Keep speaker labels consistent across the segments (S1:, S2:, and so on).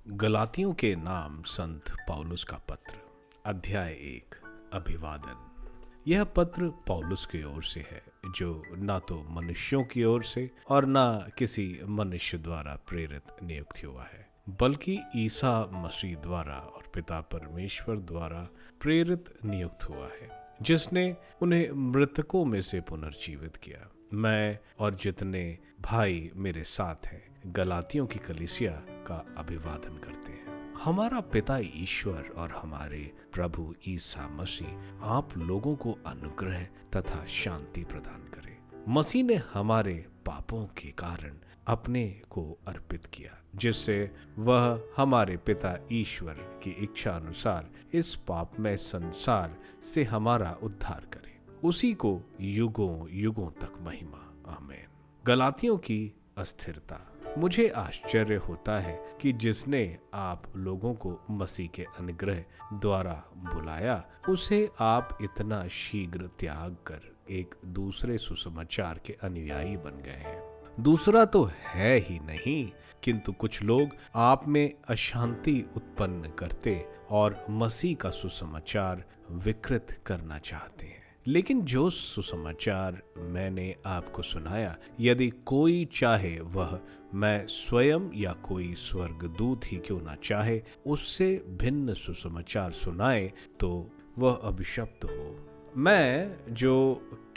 S1: गलातियों के नाम संत पौलुस का पत्र, अध्याय 1। अभिवादन। यह पत्र पौलुस की ओर से है, जो ना तो मनुष्यों की ओर से और ना किसी मनुष्य द्वारा प्रेरित नियुक्त हुआ है, बल्कि ईसा मसीह द्वारा और पिता परमेश्वर द्वारा प्रेरित नियुक्त हुआ है, जिसने उन्हें मृतकों में से पुनर्जीवित किया। मैं और जितने भाई मेरे साथ हैं गलातियों की कलीसिया का अभिवादन करते हैं। हमारा पिता ईश्वर और हमारे प्रभु ईसा मसीह आप लोगों को अनुग्रह तथा शांति प्रदान करे। मसीह ने हमारे पापों के कारण अपने को अर्पित किया, जिससे वह हमारे पिता ईश्वर की इच्छा अनुसार इस पापमय संसार से हमारा उद्धार करे। उसी को युगों युगों तक महिमा, आमीन। गलातियों की अस्थिरता। मुझे आश्चर्य होता है कि जिसने आप लोगों को मसीह के अनुग्रह द्वारा बुलाया, उसे आप इतना शीघ्र त्याग कर एक दूसरे सुसमाचार के अनुयायी बन गए हैं। दूसरा तो है ही नहीं, किंतु कुछ लोग आप में अशांति उत्पन्न करते और मसीह का सुसमाचार विकृत करना चाहते हैं। लेकिन जो सुसमाचार मैंने आपको सुनाया, यदि कोई चाहे वह मैं स्वयं या कोई स्वर्गदूत ही क्यों ना चाहे, उससे भिन्न सुसमाचार सुनाए तो वह अभिशप्त हो। मैं जो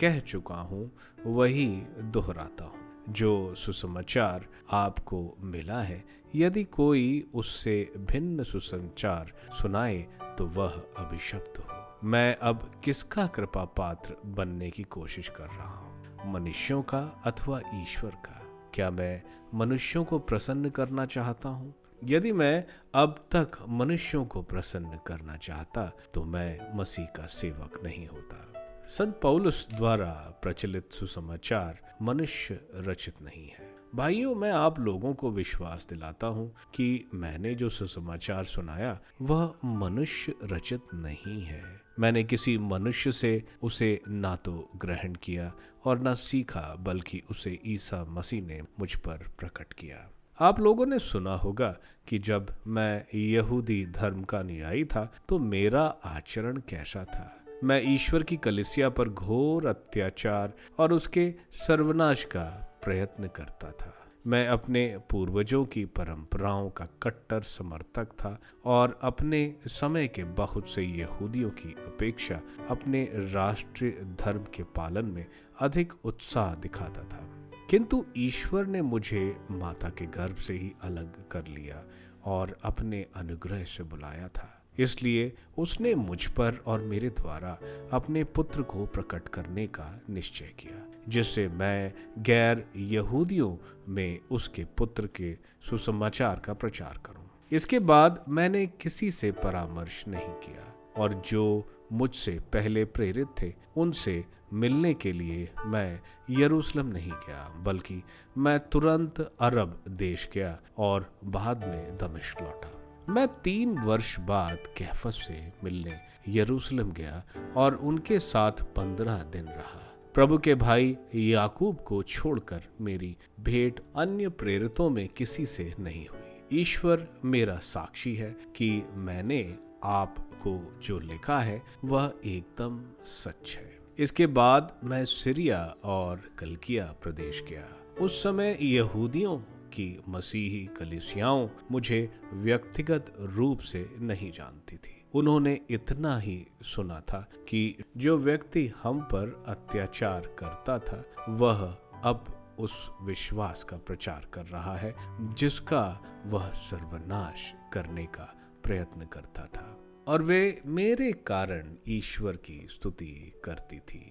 S1: कह चुका हूँ वही दोहराता हूँ। जो सुसमाचार आपको मिला है, यदि कोई उससे भिन्न सुसमाचार सुनाए तो वह अभिशप्त हो। मैं अब किसका कृपा पात्र बनने की कोशिश कर रहा हूँ, मनुष्यों का अथवा ईश्वर का? क्या मैं मनुष्यों को प्रसन्न करना चाहता हूँ? यदि मैं अब तक मनुष्यों को प्रसन्न करना चाहता तो मैं मसीह का सेवक नहीं होता। संत पौलुस द्वारा प्रचलित सुसमाचार मनुष्य रचित नहीं है। भाइयों, मैं आप लोगों को विश्वास दिलाता हूँ कि मैंने जो सुसमाचार सुनाया वह मनुष्य रचित नहीं है। मैंने किसी मनुष्य से उसे ना तो ग्रहण किया और ना सीखा, बल्कि उसे ईसा मसीह ने मुझ पर प्रकट किया। आप लोगों ने सुना होगा कि जब मैं यहूदी धर्म का अनुयायी था तो मेरा आचरण कैसा था। मैं ईश्वर की कलीसिया पर घोर अत्याचार और उसके सर्वनाश का प्रयत्न करता था। मैं अपने पूर्वजों की परंपराओं का कट्टर समर्थक था और अपने समय के बहुत से यहूदियों की अपेक्षा अपने राष्ट्रीय धर्म के पालन में अधिक उत्साह दिखाता था। किंतु ईश्वर ने मुझे माता के गर्भ से ही अलग कर लिया और अपने अनुग्रह से बुलाया था। इसलिए उसने मुझ पर और मेरे द्वारा अपने पुत्र को प्रकट करने का निश्चय किया, जिससे मैं गैर यहूदियों में उसके पुत्र के सुसमाचार का प्रचार करूं। इसके बाद मैंने किसी से परामर्श नहीं किया और जो मुझसे पहले प्रेरित थे उनसे मिलने के लिए मैं यरूशलेम नहीं गया, बल्कि मैं तुरंत अरब देश गया और बाद में दमिश्क लौटा। मैं 3 वर्ष बाद कैफस से मिलने यरूशलेम गया और उनके साथ 15 दिन रहा। प्रभु के भाई याकूब को छोड़कर मेरी भेंट अन्य प्रेरितों में किसी से नहीं हुई। ईश्वर मेरा साक्षी है कि मैंने आपको जो लिखा है वह एकदम सच है। इसके बाद मैं सीरिया और किलिकिया प्रदेश गया। उस समय यहूदियों की मसीही कलीसियाओं मुझे व्यक्तिगत रूप से नहीं जानती थी। उन्होंने इतना ही सुना था कि जो व्यक्ति हम पर अत्याचार करता था वह अब उस विश्वास का प्रचार कर रहा है जिसका वह सर्वनाश करने का प्रयत्न करता था, और वे मेरे कारण ईश्वर की स्तुति करती थी।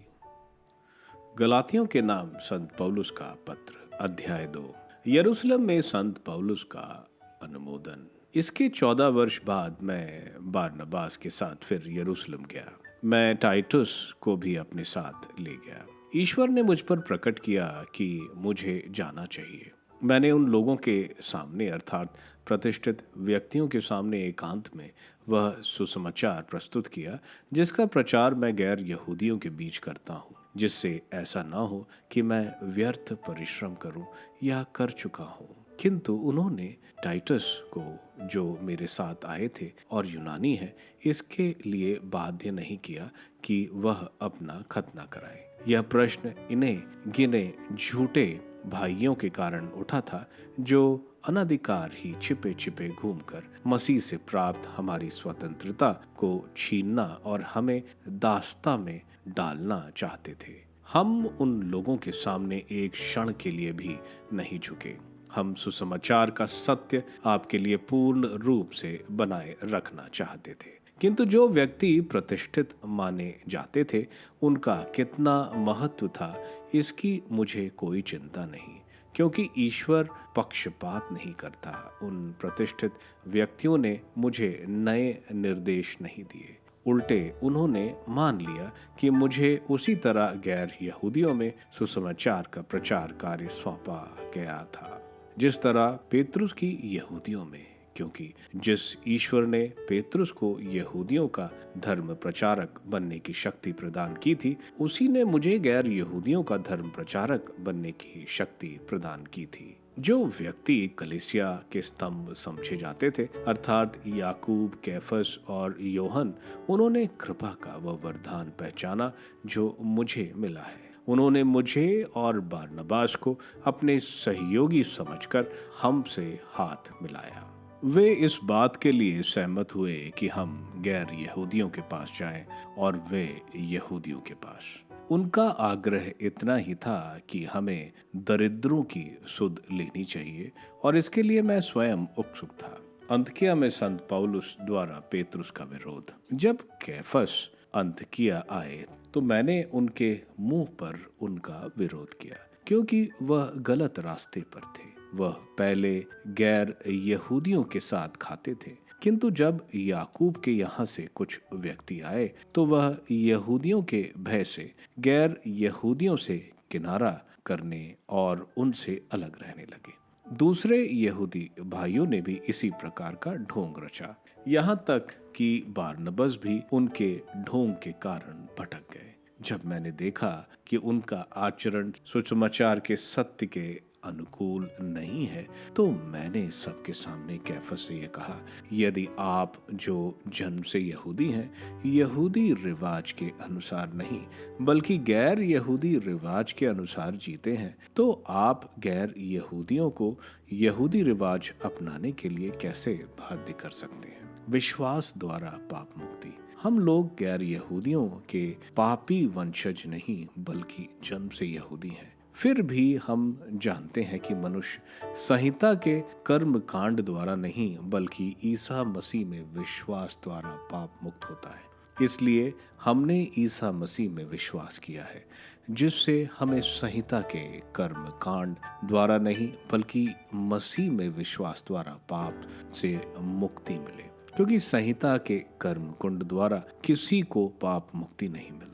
S1: गलातियों के नाम संत पौलुस का पत्र, अध्याय 2। यरूशलेम में संत पौलुस का अनुमोदन। इसके 14 वर्ष बाद मैं बारनबास के साथ फिर यरूशलेम गया। मैं टाइटुस को भी अपने साथ ले गया। ईश्वर ने मुझ पर प्रकट किया कि मुझे जाना चाहिए। मैंने उन लोगों के सामने, अर्थात प्रतिष्ठित व्यक्तियों के सामने एकांत में वह सुसमाचार प्रस्तुत किया जिसका प्रचार मैं गैर यहूदियों के बीच करता हूँ, जिससे ऐसा ना हो कि मैं व्यर्थ परिश्रम करूं या कर चुका हूं। किंतु उन्होंने टाइटस को, जो मेरे साथ आए थे और यूनानी है, इसके लिए बाध्य नहीं किया कि वह अपना खतना कराए। यह प्रश्न इन्हें गिने झूठे भाइयों के कारण उठा था, जो अनधिकार ही छिपे छिपे घूमकर मसीह से प्राप्त हमारी स्वतंत्रता को छीनना और हमें दास्ता में डालना चाहते थे। हम उन लोगों के सामने एक क्षण के लिए भी नहीं झुके। हम सुसमाचार का सत्य आपके लिए पूर्ण रूप से बनाए रखना चाहते थे। किंतु जो व्यक्ति प्रतिष्ठित माने जाते थे, उनका कितना महत्व था इसकी मुझे कोई चिंता नहीं, क्योंकि ईश्वर पक्षपात नहीं करता। उन प्रतिष्ठित व्यक्तियों ने मुझे नए निर्देश नहीं दिए, उल्टे उन्होंने मान लिया कि मुझे उसी तरह गैर यहूदियों में सुसमाचार का प्रचार कार्य सौंपा गया था जिस तरह पेतरुस की यहूदियों में, क्योंकि जिस ईश्वर ने पेतरुस को यहूदियों का धर्म प्रचारक बनने की शक्ति प्रदान की थी, उसी ने मुझे गैर यहूदियों का धर्म प्रचारक बनने की शक्ति प्रदान की थी। जो व्यक्ति कलीसिया के स्तंभ समझे जाते थे, अर्थात याकूब, कैफस और योहन, उन्होंने कृपा का वह वरदान पहचाना जो मुझे मिला है। उन्होंने मुझे और बारनबास को अपने सहयोगी समझकर हमसे हाथ मिलाया। वे इस बात के लिए सहमत हुए कि हम गैर यहूदियों के पास जाएं और वे यहूदियों के पास। उनका आग्रह इतना ही था कि हमें दरिद्रों की सुध लेनी चाहिए, और इसके लिए मैं स्वयं उत्सुक था। अंतकिया में संत पौलुस द्वारा पेतरुस का विरोध। जब कैफस अंतकिया आए तो मैंने उनके मुंह पर उनका विरोध किया, क्योंकि वह गलत रास्ते पर थे। वह पहले गैर यहूदियों के साथ खाते थे, किंतु जब याकूब के यहाँ से कुछ व्यक्ति आए तो वह यहूदियों के भय से गैर यहूदियों से किनारा करने और उनसे अलग रहने लगे। दूसरे यहूदी भाइयों ने भी इसी प्रकार का ढोंग रचा, यहाँ तक कि बारनबास भी उनके ढोंग के कारण भटक गए। जब मैंने देखा कि उनका आचरण सुसमाचार के सत्य के अनुकूल नहीं है, तो मैंने सबके सामने कैफस से यह कहा, यदि आप जो जन्म से यहूदी हैं, यहूदी रिवाज के अनुसार नहीं बल्कि गैर यहूदी रिवाज के अनुसार जीते हैं, तो आप गैर यहूदियों को यहूदी रिवाज अपनाने के लिए कैसे बाध्य कर सकते हैं? विश्वास द्वारा पाप मुक्ति। हम लोग गैर यहूदियों के पापी वंशज नहीं बल्कि जन्म से यहूदी हैं। फिर भी हम जानते हैं कि मनुष्य संहिता के कर्म कांड द्वारा नहीं बल्कि ईसा मसीह में विश्वास द्वारा पाप मुक्त होता है। इसलिए हमने ईसा मसीह में विश्वास किया है, जिससे हमें संहिता के कर्म कांड द्वारा नहीं बल्कि मसीह में विश्वास द्वारा पाप से मुक्ति मिले। क्योंकि संहिता के कर्म कुंड द्वारा किसी को पाप मुक्ति नहीं मिलती।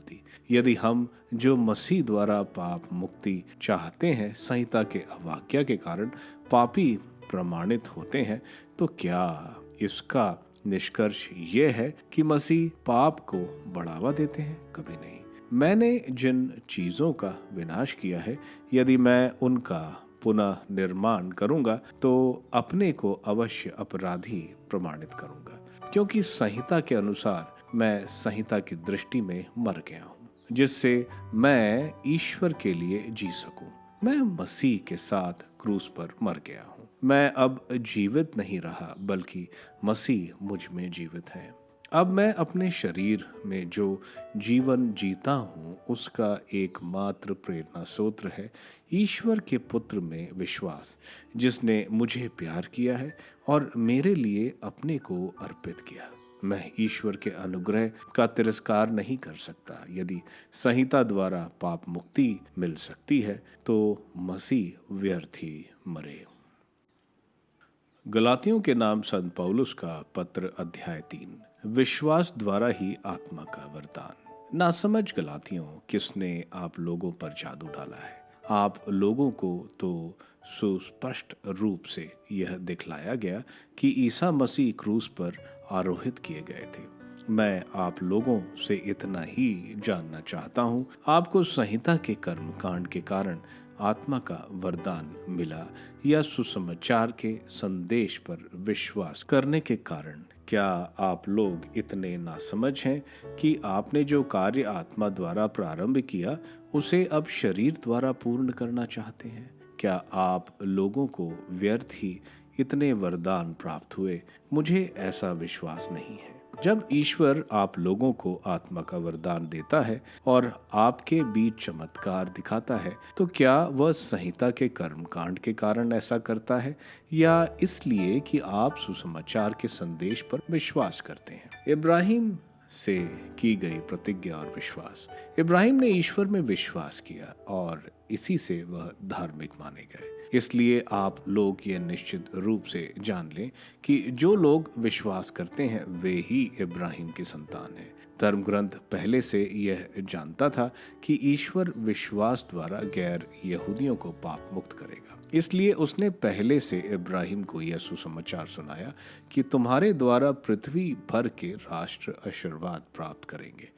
S1: यदि हम जो मसीह द्वारा पाप मुक्ति चाहते हैं संहिता के अवाज्ञा के कारण पापी प्रमाणित होते हैं, तो क्या इसका निष्कर्ष ये है कि मसीह पाप को बढ़ावा देते हैं? कभी नहीं। मैंने जिन चीजों का विनाश किया है, यदि मैं उनका पुनः निर्माण करूंगा तो अपने को अवश्य अपराधी प्रमाणित करूंगा, क्योंकि संहिता के अनुसार मैं संहिता की दृष्टि में मर गया हूँ, जिससे मैं ईश्वर के लिए जी सकूं। मैं मसीह के साथ क्रूस पर मर गया हूँ। मैं अब जीवित नहीं रहा बल्कि मसीह मुझ में जीवित है। अब मैं अपने शरीर में जो जीवन जीता हूँ उसका एकमात्र प्रेरणा स्रोत है ईश्वर के पुत्र में विश्वास, जिसने मुझे प्यार किया है और मेरे लिए अपने को अर्पित किया। मैं ईश्वर के अनुग्रह का तिरस्कार नहीं कर सकता। यदि संहिता द्वारा पाप मुक्ति मिल सकती है तो मसीह व्यर्थ ही मरे। गलातियों के नाम संत पौलुस का पत्र, अध्याय 3। विश्वास द्वारा ही आत्मा का वरदान। नासमझ गलातियों, किसने आप लोगों पर जादू डाला है? आप लोगों को तो सुस्पष्ट रूप से यह दिखलाया गया कि ईसा मसीह क्रूस पर आरोहित किए गए थे। मैं आप लोगों से इतना ही जानना चाहता हूँ, आपको संहिता के कर्मकांड के कारण आत्मा का वरदान मिला या सुसमाचार के संदेश पर विश्वास करने के कारण, क्या आप लोग इतने नासमझ हैं कि आपने जो कार्य आत्मा द्वारा प्रारंभ किया उसे अब शरीर द्वारा पूर्ण करना चाहते हैं? क्या आप लोगों को व्यर्थ ही इतने वरदान प्राप्त हुए? मुझे ऐसा विश्वास नहीं है। जब ईश्वर आप लोगों को आत्मा का वरदान देता है और आपके बीच चमत्कार दिखाता है, तो क्या वह संहिता के कर्मकांड के कारण ऐसा करता है या इसलिए कि आप सुसमाचार के संदेश पर विश्वास करते हैं? इब्राहिम से की गई प्रतिज्ञा और विश्वास। इब्राहिम ने ईश्वर में विश्वास किया और इसी से वह धार्मिक माने गए। इसलिए आप लोग ये निश्चित रूप से जान लें कि जो लोग विश्वास करते हैं वे ही इब्राहिम की संतान हैं। धर्म ग्रंथ पहले से यह जानता था कि ईश्वर विश्वास द्वारा गैर यहूदियों को पाप मुक्त करेगा। इसलिए उसने पहले से इब्राहिम को यह सुसमाचार सुनाया कि तुम्हारे द्वारा पृथ्वी भर के राष्ट्र आशीर्वाद प्राप्त करेंगे।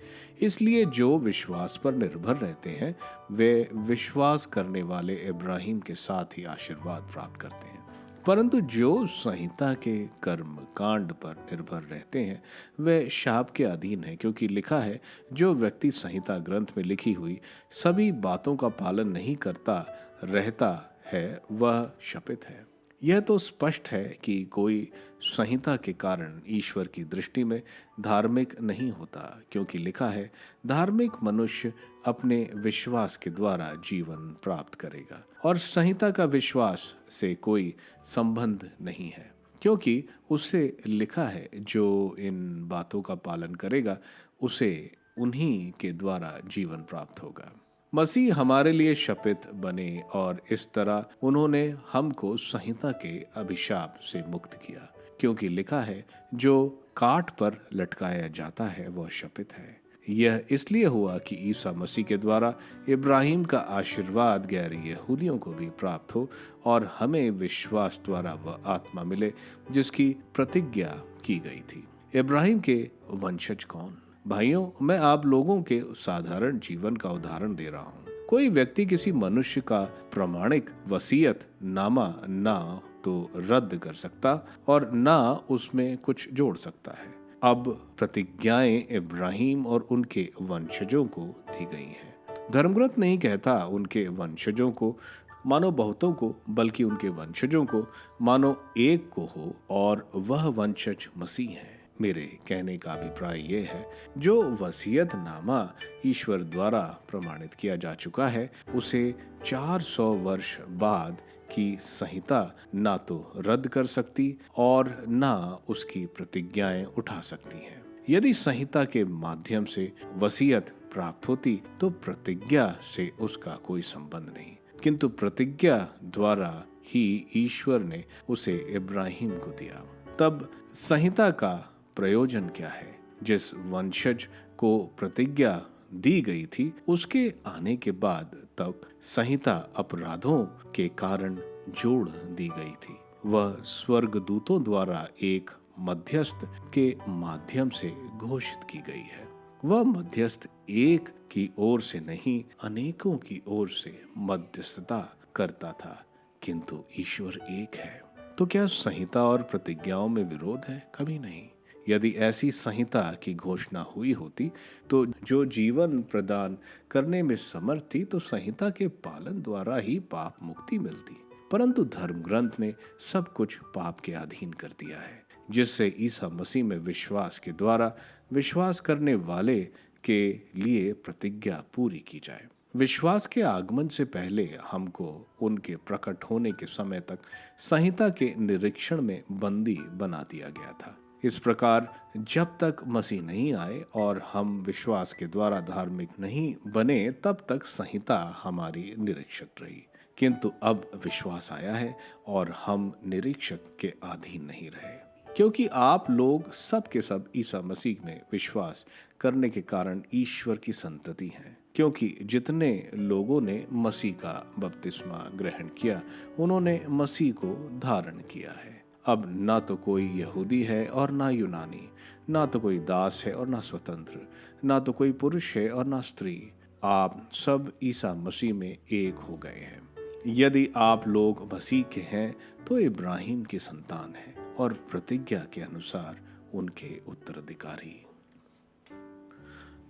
S1: इसलिए जो विश्वास पर निर्भर रहते हैं वे विश्वास करने वाले इब्राहिम के साथ ही आशीर्वाद प्राप्त करते हैं। परंतु जो संहिता के कर्म कांड पर निर्भर रहते हैं वे शाप के अधीन हैं, क्योंकि लिखा है, जो व्यक्ति संहिता ग्रंथ में लिखी हुई सभी बातों का पालन नहीं करता रहता है वह शापित है। यह तो स्पष्ट है कि कोई संहिता के कारण ईश्वर की दृष्टि में धार्मिक नहीं होता, क्योंकि लिखा है, धार्मिक मनुष्य अपने विश्वास के द्वारा जीवन प्राप्त करेगा। और संहिता का विश्वास से कोई संबंध नहीं है, क्योंकि उससे लिखा है, जो इन बातों का पालन करेगा उसे उन्हीं के द्वारा जीवन प्राप्त होगा। मसीह हमारे लिए शपित बने और इस तरह उन्होंने हमको संहिता के अभिशाप से मुक्त किया, क्योंकि लिखा है, जो काठ पर लटकाया जाता है वह शपित है। यह इसलिए हुआ कि ईसा मसीह के द्वारा इब्राहिम का आशीर्वाद गैर यहूदियों को भी प्राप्त हो और हमें विश्वास द्वारा वह आत्मा मिले जिसकी प्रतिज्ञा की गई थी। इब्राहिम के वंशज कौन? भाइयों, मैं आप लोगों के साधारण जीवन का उदाहरण दे रहा हूँ। कोई व्यक्ति किसी मनुष्य का प्रमाणिक वसीयत नामा ना तो रद्द कर सकता और ना उसमें कुछ जोड़ सकता है। अब प्रतिज्ञाएं इब्राहिम और उनके वंशजों को दी गई हैं। धर्मग्रंथ नहीं कहता उनके वंशजों को मानो बहुतों को, बल्कि उनके वंशजों को मानो एक को हो और वह वंशज मसीह है। मेरे कहने का अभिप्राय यह है, जो वसीयत नामा ईश्वर द्वारा प्रमाणित किया जा चुका है उसे 400 वर्ष बाद की संहिता ना तो रद्द कर सकती और ना उसकी प्रतिज्ञाएं उठा सकती हैं। यदि संहिता के माध्यम से वसीयत प्राप्त होती तो प्रतिज्ञा से उसका कोई संबंध नहीं, किंतु प्रतिज्ञा द्वारा ही ईश्वर ने उसे इब्राहिम को दिया। तब संहिता का प्रयोजन क्या है? जिस वंशज को प्रतिज्ञा दी गई थी उसके आने के बाद तक संहिता अपराधों के कारण जोड़ दी गई थी। वह स्वर्गदूतों द्वारा एक मध्यस्थ के माध्यम से घोषित की गई है। वह मध्यस्थ एक की ओर से नहीं अनेकों की ओर से मध्यस्थता करता था, किंतु ईश्वर एक है। तो क्या संहिता और प्रतिज्ञाओं में विरोध है? कभी नहीं। यदि ऐसी संहिता की घोषणा हुई होती तो जो जीवन प्रदान करने में समर्थ थी तो संहिता के पालन द्वारा ही पाप मुक्ति मिलती। परंतु धर्म ग्रंथ ने सब कुछ पाप के अधीन कर दिया है, जिससे ईसा मसीह में विश्वास के द्वारा विश्वास करने वाले के लिए प्रतिज्ञा पूरी की जाए। विश्वास के आगमन से पहले हमको उनके प्रकट होने के समय तक संहिता के निरीक्षण में बंदी बना दिया गया था। इस प्रकार जब तक मसीह नहीं आए और हम विश्वास के द्वारा धार्मिक नहीं बने तब तक संहिता हमारी निरीक्षक रही। किंतु अब विश्वास आया है और हम निरीक्षक के अधीन नहीं रहे, क्योंकि आप लोग सब के सब ईसा मसीह में विश्वास करने के कारण ईश्वर की संतति हैं। क्योंकि जितने लोगों ने मसीह का बपतिस्मा ग्रहण किया उन्होंने मसीह को धारण किया है। अब ना तो कोई यहूदी है और ना यूनानी, ना तो कोई दास है और ना स्वतंत्र, ना तो कोई पुरुष है और ना स्त्री, आप सब ईसा मसीह में एक हो गए हैं। यदि आप लोग मसीह के हैं तो इब्राहिम की संतान है और प्रतिज्ञा के अनुसार उनके उत्तराधिकारी।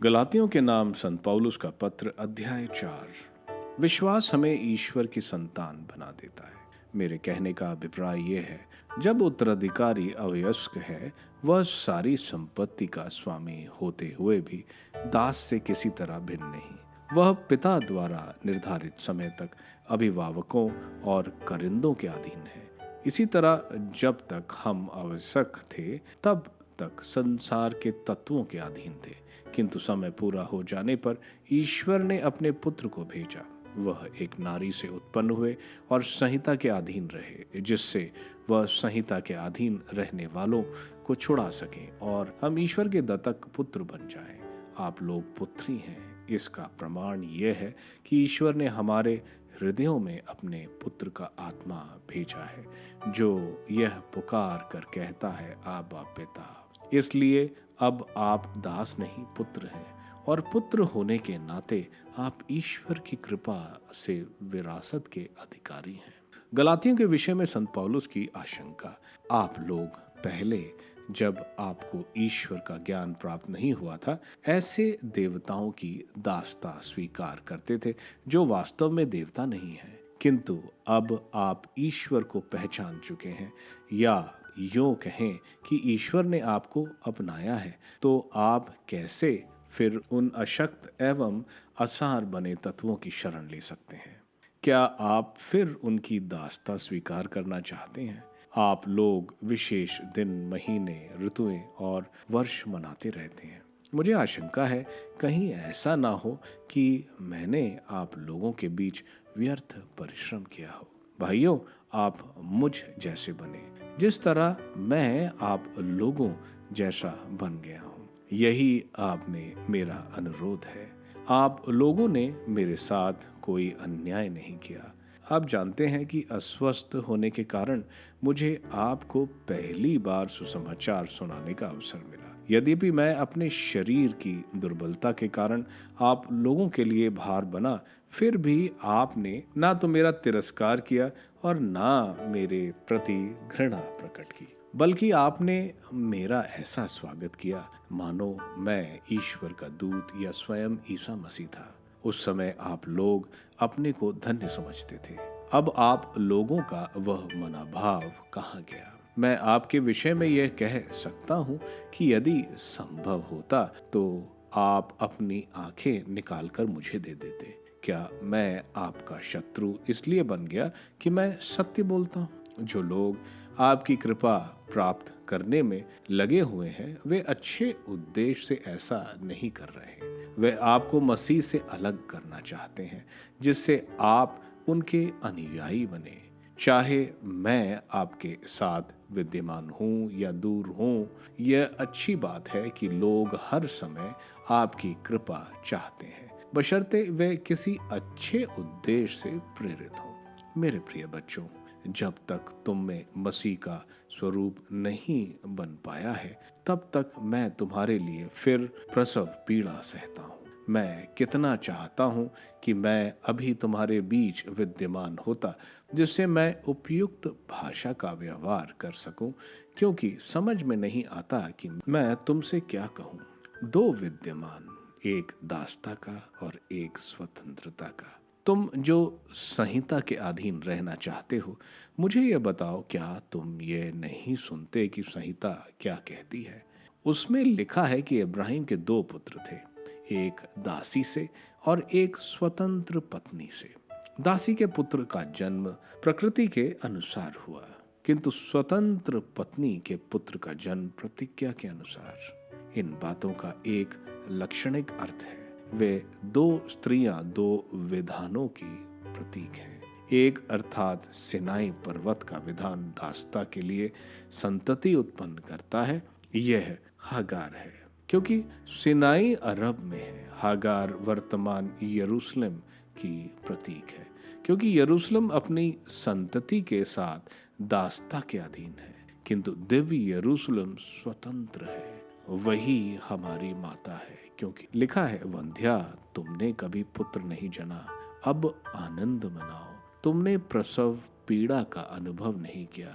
S1: गलातियों के नाम संत पौलुस का पत्र अध्याय 4। विश्वास हमें ईश्वर की संतान बना देता है। मेरे कहने का अभिप्राय यह है, जब उत्तराधिकारी अवयस्क है, वह सारी संपत्ति का स्वामी होते हुए भी दास से किसी तरह भिन्न नहीं। वह पिता द्वारा निर्धारित समय तक अभिभावकों और करिंदों के अधीन है। इसी तरह जब तक हम आवश्यक थे तब तक संसार के तत्वों के अधीन थे, किंतु समय पूरा हो जाने पर ईश्वर ने अपने पुत्र को भेजा। वह एक नारी से उत्पन्न हुए और संहिता के अधीन रहे, जिससे वह संहिता के अधीन रहने वालों को छुड़ा सके और हम ईश्वर के दत्तक पुत्र बन जाएं। आप लोग पुत्री हैं। इसका प्रमाण यह है कि ईश्वर ने हमारे हृदयों में अपने पुत्र का आत्मा भेजा है, जो यह पुकार कर कहता है, आबा पिता। इसलिए अब आप दास नहीं पुत्र हैं, और पुत्र होने के नाते आप ईश्वर की कृपा से विरासत के अधिकारी हैं। गलातियों के विषय में संत पौलुस की आशंका। आप लोग पहले, जब आपको ईश्वर का ज्ञान प्राप्त नहीं हुआ था, ऐसे देवताओं की दासता स्वीकार करते थे जो वास्तव में देवता नहीं है। किंतु अब आप ईश्वर को पहचान चुके हैं, या यूं कहें कि ईश्वर ने आपको अपनाया है, तो आप कैसे फिर उन अशक्त एवं असार बने तत्वों की शरण ले सकते हैं? क्या आप फिर उनकी दासता स्वीकार करना चाहते हैं? आप लोग विशेष दिन, महीने, ऋतुएं और वर्ष मनाते रहते हैं। मुझे आशंका है, कहीं ऐसा ना हो कि मैंने आप लोगों के बीच व्यर्थ परिश्रम किया हो। भाइयों, आप मुझ जैसे बने, जिस तरह मैं आप लोगों जैसा बन गया हूँ। यही आप में मेरा अनुरोध है। आप लोगों ने मेरे साथ कोई अन्याय नहीं किया। आप जानते हैं कि अस्वस्थ होने के कारण मुझे आपको पहली बार सुसमाचार सुनाने का अवसर मिला। यद्यपि मैं अपने शरीर की दुर्बलता के कारण आप लोगों के लिए भार बना, फिर भी आपने ना तो मेरा तिरस्कार किया और ना मेरे प्रति घृणा प्रकट की, बल्कि आपने मेरा ऐसा स्वागत किया मानो मैं ईश्वर का दूत या स्वयं ईसा मसीह था। उस समय आप लोग अपने को धन्य समझते थे। अब आप लोगों का वह मनोभाव कहाँ गया? मैं आपके विषय में यह कह सकता हूँ कि यदि संभव होता तो आप अपनी आंखें निकालकर मुझे दे देते। क्या मैं आपका शत्रु इसलिए बन गया कि मैं सत्य बोलता हूँ? जो लोग आपकी कृपा प्राप्त करने में लगे हुए हैं, वे अच्छे उद्देश्य से ऐसा नहीं कर रहे हैं। वे आपको मसीह से अलग करना चाहते हैं, जिससे आप उनके अनुयायी बने। चाहे मैं आपके साथ विद्यमान हूँ या दूर हूँ, यह अच्छी बात है कि लोग हर समय आपकी कृपा चाहते हैं, बशर्ते वे किसी अच्छे उद्देश्य से प्रेरित हों। मेरे प्रिय बच्चों, जब तक तुम में मसीह का स्वरूप नहीं बन पाया है, तब तक मैं तुम्हारे लिए फिर प्रसव पीड़ा सहता हूँ। मैं कितना चाहता हूँ कि मैं अभी तुम्हारे बीच विद्यमान होता, जिससे मैं उपयुक्त भाषा का व्यवहार कर सकूं, क्योंकि समझ में नहीं आता कि मैं तुमसे क्या कहूँ। दो विद्यमान, एक दासता का और एक स्वतंत्रता का। तुम जो संहिता के अधीन रहना चाहते हो, मुझे यह बताओ, क्या तुम ये नहीं सुनते कि संहिता क्या कहती है? उसमें लिखा है कि इब्राहिम के दो पुत्र थे, एक दासी से और एक स्वतंत्र पत्नी से। दासी के पुत्र का जन्म प्रकृति के अनुसार हुआ, किंतु स्वतंत्र पत्नी के पुत्र का जन्म प्रतिज्ञा के अनुसार। इन बातों का एक लक्षणिक अर्थ है। वे दो स्त्रियां दो विधानों की प्रतीक हैं। एक अर्थात सिनाई पर्वत का विधान दासता के लिए संतति उत्पन्न करता है, यह हागार है, क्योंकि सिनाई अरब में है। हागार वर्तमान यरूशलेम की प्रतीक है, क्योंकि यरूशलेम अपनी संतति के साथ दासता के अधीन है, किंतु दिव्य यरूशलेम स्वतंत्र है। वही हमारी माता है, क्योंकि लिखा है, वंध्या तुमने कभी पुत्र नहीं जना, अब आनंद मनाओ, तुमने प्रसव पीड़ा का अनुभव नहीं किया,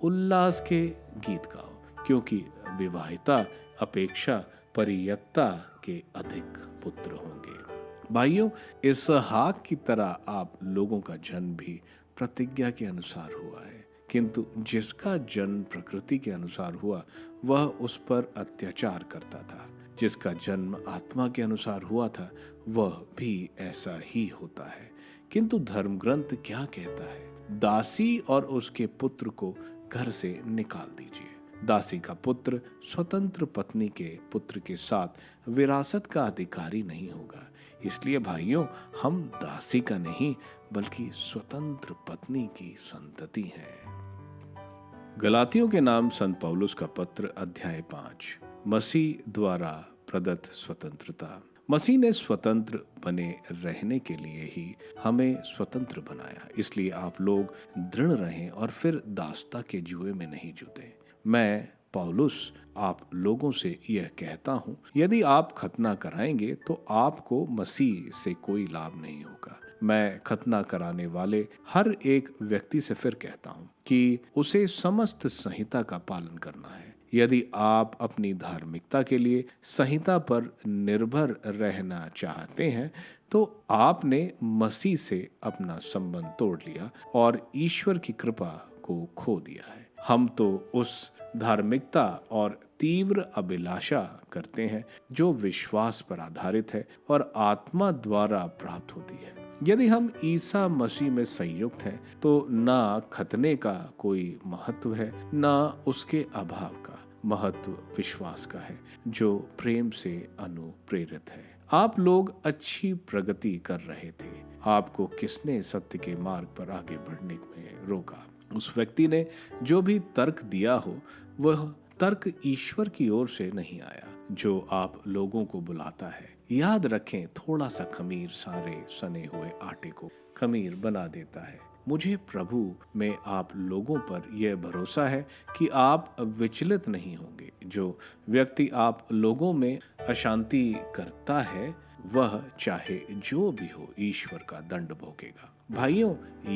S1: उल्लास के गीत गाओ, क्योंकि विवाहिता अपेक्षा परियक्ता के अधिक पुत्र होंगे। भाइयों, इसहाक की तरह आप लोगों का जन्म भी प्रतिज्ञा के अनुसार हुआ है, किंतु जिसका जन्म प्रकृति के अनुसार हुआ वह उस पर अत्याचार करता था। जिसका जन्म आत्मा के अनुसार हुआ था वह भी ऐसा ही होता है। किंतु धर्म ग्रंथ क्या कहता है? दासी और उसके पुत्र को घर से निकाल दीजिए। दासी का पुत्र स्वतंत्र पत्नी के पुत्र के साथ विरासत का अधिकारी नहीं होगा। इसलिए भाइयों, हम दासी का नहीं बल्कि स्वतंत्र पत्नी की संतति हैं। गलातियों के नाम संत पौलुस का पत्र, अध्याय 5। मसीह द्वारा प्रदत्त स्वतंत्रता। मसीह ने स्वतंत्र बने रहने के लिए ही हमें स्वतंत्र बनाया। इसलिए आप लोग दृढ़ रहें और फिर दासता के जुए में नहीं जुटे। मैं पौलुस आप लोगों से यह कहता हूँ, यदि आप खतना कराएंगे तो आपको मसीह से कोई लाभ नहीं होगा। मैं खतना कराने वाले हर एक व्यक्ति से फिर कहता हूँ कि उसे समस्त संहिता का पालन करना है। यदि आप अपनी धार्मिकता के लिए संहिता पर निर्भर रहना चाहते हैं तो आपने मसीह से अपना संबंध तोड़ लिया और ईश्वर की कृपा को खो दिया है। हम तो उस धार्मिकता और तीव्र अभिलाषा करते हैं जो विश्वास पर आधारित है और आत्मा द्वारा प्राप्त होती है। यदि हम ईसा मसीह में संयुक्त हैं तो ना खतने का कोई महत्व है, ना उसके अभाव का। महत्व विश्वास का है जो प्रेम से अनुप्रेरित है। आप लोग अच्छी प्रगति कर रहे थे। आपको किसने सत्य के मार्ग पर आगे बढ़ने में रोका? उस व्यक्ति ने जो भी तर्क दिया हो वह तर्क ईश्वर की ओर से नहीं आया जो आप लोगों को बुलाता है। याद रखें, थोड़ा सा खमीर सारे सने हुए आटे को खमीर बना देता है। मुझे प्रभु में आप लोगों पर यह भरोसा है कि आप विचलित नहीं होंगे। जो व्यक्ति आप लोगों में अशांति करता है वह चाहे जो भी हो ईश्वर का दंड भोगेगा। भाइयों,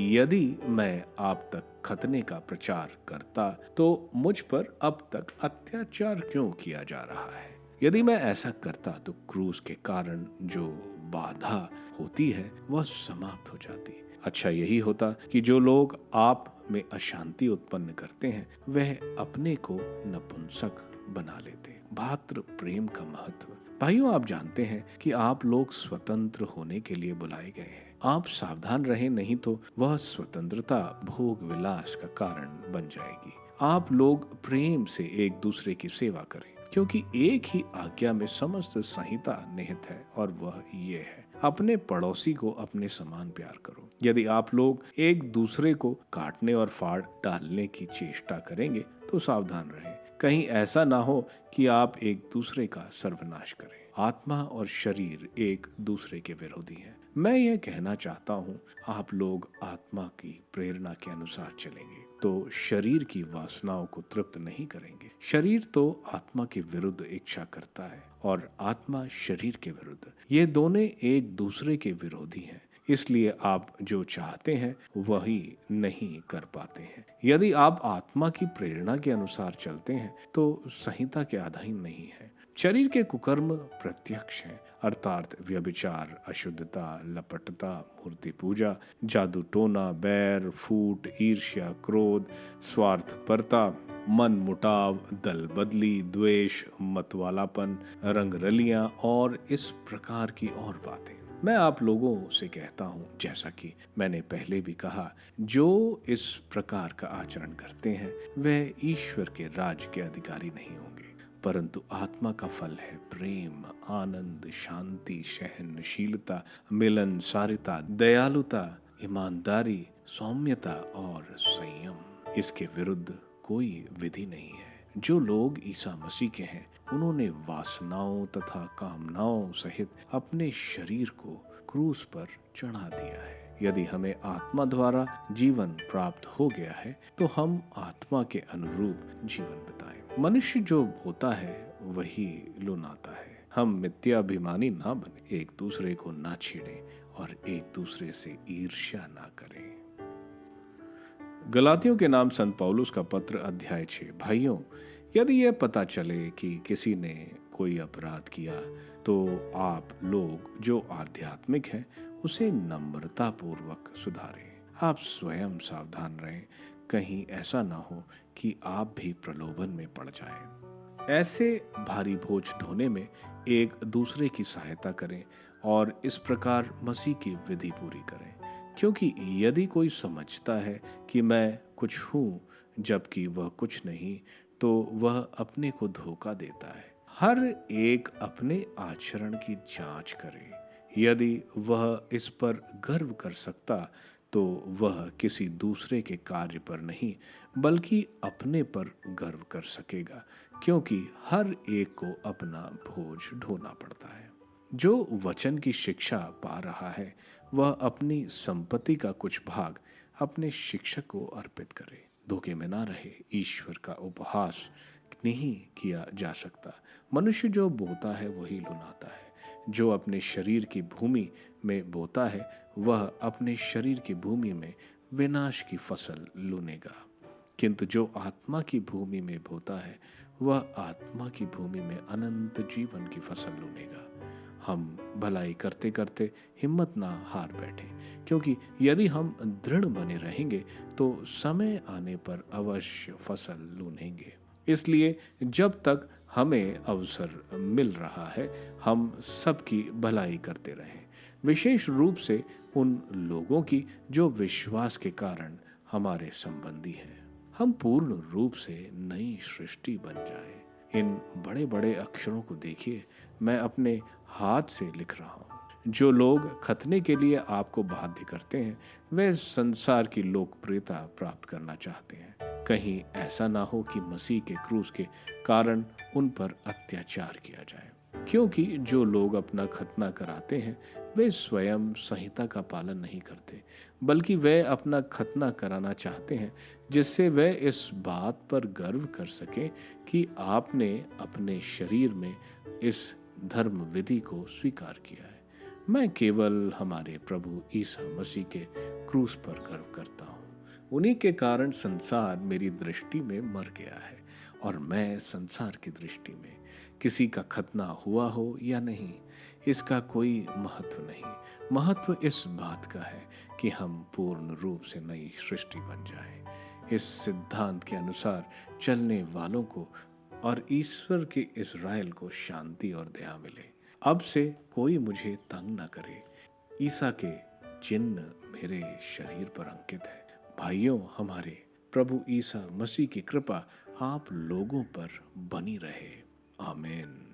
S1: यदि मैं आप तक खतने का प्रचार करता तो मुझ पर अब तक अत्याचार क्यों किया जा रहा है? यदि मैं ऐसा करता तो क्रूस के कारण जो बाधा होती है वह समाप्त हो जाती। अच्छा यही होता कि जो लोग आप में अशांति उत्पन्न करते हैं वह अपने को नपुंसक बना लेते। भातृ प्रेम का महत्व। भाइयों, आप जानते हैं कि आप लोग स्वतंत्र होने के लिए बुलाए गए हैं। आप सावधान रहें, नहीं तो वह स्वतंत्रता भोग विलास का कारण बन जाएगी। आप लोग प्रेम से एक दूसरे की सेवा करें, क्योंकि एक ही आज्ञा में समस्त संहिता निहित है और वह ये है, अपने पड़ोसी को अपने समान प्यार करो। यदि आप लोग एक दूसरे को काटने और फाड़ डालने की चेष्टा करेंगे तो सावधान रहें, कहीं ऐसा ना हो कि आप एक दूसरे का सर्वनाश करें। आत्मा और शरीर एक दूसरे के विरोधी हैं। मैं यह कहना चाहता हूँ, आप लोग आत्मा की प्रेरणा के अनुसार चलेंगे तो शरीर की वासनाओं को तृप्त नहीं करेंगे। शरीर तो आत्मा के विरुद्ध इच्छा करता है और आत्मा शरीर के विरुद्ध। ये दोनों एक दूसरे के विरोधी हैं। इसलिए आप जो चाहते हैं वही नहीं कर पाते हैं। यदि आप आत्मा की प्रेरणा के अनुसार चलते हैं तो संहिता के अधीन नहीं है। शरीर के कुकर्म प्रत्यक्ष हैं, अर्थात व्यभिचार, अशुद्धता, लपटता, मूर्ति पूजा, जादू टोना, बैर, फूट, ईर्ष्या, क्रोध, स्वार्थपरता, मन मुटाव, दल बदली, द्वेष, मतवालापन, रंगरलियां और इस प्रकार की और बातें। मैं आप लोगों से कहता हूँ, जैसा कि मैंने पहले भी कहा, जो इस प्रकार का आचरण करते हैं वह ईश्वर के राज्य के अधिकारी नहीं होंगे। परंतु आत्मा का फल है प्रेम, आनंद, शांति, सहनशीलता, मिलनसारिता, दयालुता, ईमानदारी, सौम्यता और संयम। इसके विरुद्ध कोई विधि नहीं है। जो लोग ईसा मसीह के हैं उन्होंने वासनाओं तथा कामनाओं सहित अपने शरीर को क्रूस पर चढ़ा दिया है। यदि हमें आत्मा द्वारा जीवन प्राप्त हो गया है तो हम आत्मा के अनुरूप जीवन बिताएं। मनुष्य जो बोता है वही लुनाता है। हम मिथ्याभिमानी ना बने, एक दूसरे को ना छेड़ें और एक दूसरे से ईर्ष्या ना करें। गलातियों के नाम संत पौलुस का पत्र अध्याय 6। भाइयों, यदि यह पता चले कि किसी ने कोई अपराध किया तो आप लोग जो आध्यात्मिक हैं उसे नम्रता पूर्वक सुधारें। आप स्वयं सावधान रहें, कहीं ऐसा ना हो कि आप भी प्रलोभन में पड़ जाएं। ऐसे भारी बोझ ढोने में एक दूसरे की सहायता करें और इस प्रकार मसीह की विधि पूरी करें। क्योंकि यदि कोई समझता है कि मैं कुछ हूँ जबकि वह कुछ नहीं, तो वह अपने को धोखा देता है। हर एक अपने आचरण की जांच करे। यदि वह इस पर गर्व कर सकता तो वह किसी दूसरे के कार्य पर नहीं बल्कि अपने पर गर्व कर सकेगा, क्योंकि हर एक को अपना बोझ ढोना पड़ता है। जो वचन की शिक्षा पा रहा है वह अपनी संपत्ति का कुछ भाग अपने शिक्षक को अर्पित करे। धोखे में ना रहे। ईश्वर का उपहास नहीं किया जा सकता। मनुष्य जो बोता है वही लुनाता है। जो अपने शरीर की भूमि में बोता है वह अपने शरीर की भूमि में विनाश की फसल लूनेगा, किंतु जो आत्मा की भूमि में बोता है वह आत्मा की भूमि में अनंत जीवन की फसल लूनेगा। हम भलाई करते करते हिम्मत ना हार बैठे, क्योंकि यदि हम दृढ़ बने रहेंगे तो समय आने पर अवश्य फसल लूनेंगे। इसलिए जब तक हमें अवसर मिल रहा है हम सबकी भलाई करते रहें, विशेष रूप से उन लोगों की जो विश्वास के कारण हमारे संबंधी हैं। हम पूर्ण रूप से नई सृष्टि बन जाएं। इन बड़े बड़े अक्षरों को देखिए, मैं अपने हाथ से लिख रहा हूँ। जो लोग खतने के लिए आपको बाध्य करते हैं वे संसार की लोकप्रियता प्राप्त करना चाहते हैं। कहीं ऐसा ना हो कि मसीह के क्रूस के कारण उन पर अत्याचार किया जाए, क्योंकि जो लोग अपना खतना कराते हैं वे स्वयं संहिता का पालन नहीं करते, बल्कि वे अपना खतना कराना चाहते हैं जिससे वे इस बात पर गर्व कर सकें कि आपने अपने शरीर में इस धर्म विधि को स्वीकार किया है। मैं केवल हमारे प्रभु ईसा मसीह के क्रूस पर गर्व करता हूँ। उन्हीं के कारण संसार मेरी दृष्टि में मर गया है और मैं संसार की दृष्टि में किसी का खतना हुआ हो या नहीं इसका कोई महत्व नहीं। महत्व इस बात का है कि हम पूर्ण रूप से नई सृष्टि बन जाएं। इस सिद्धांत के अनुसार चलने वालों को और ईश्वर के इज़राइल को शांति और दया मिले। अब से कोई मुझे तंग न करे। ईसा के चिन्ह मेरे शरीर पर अंकित है। भाइयों, हमारे प्रभु ईसा मसीह की कृपा आप लोगों पर बनी रहे। आमीन।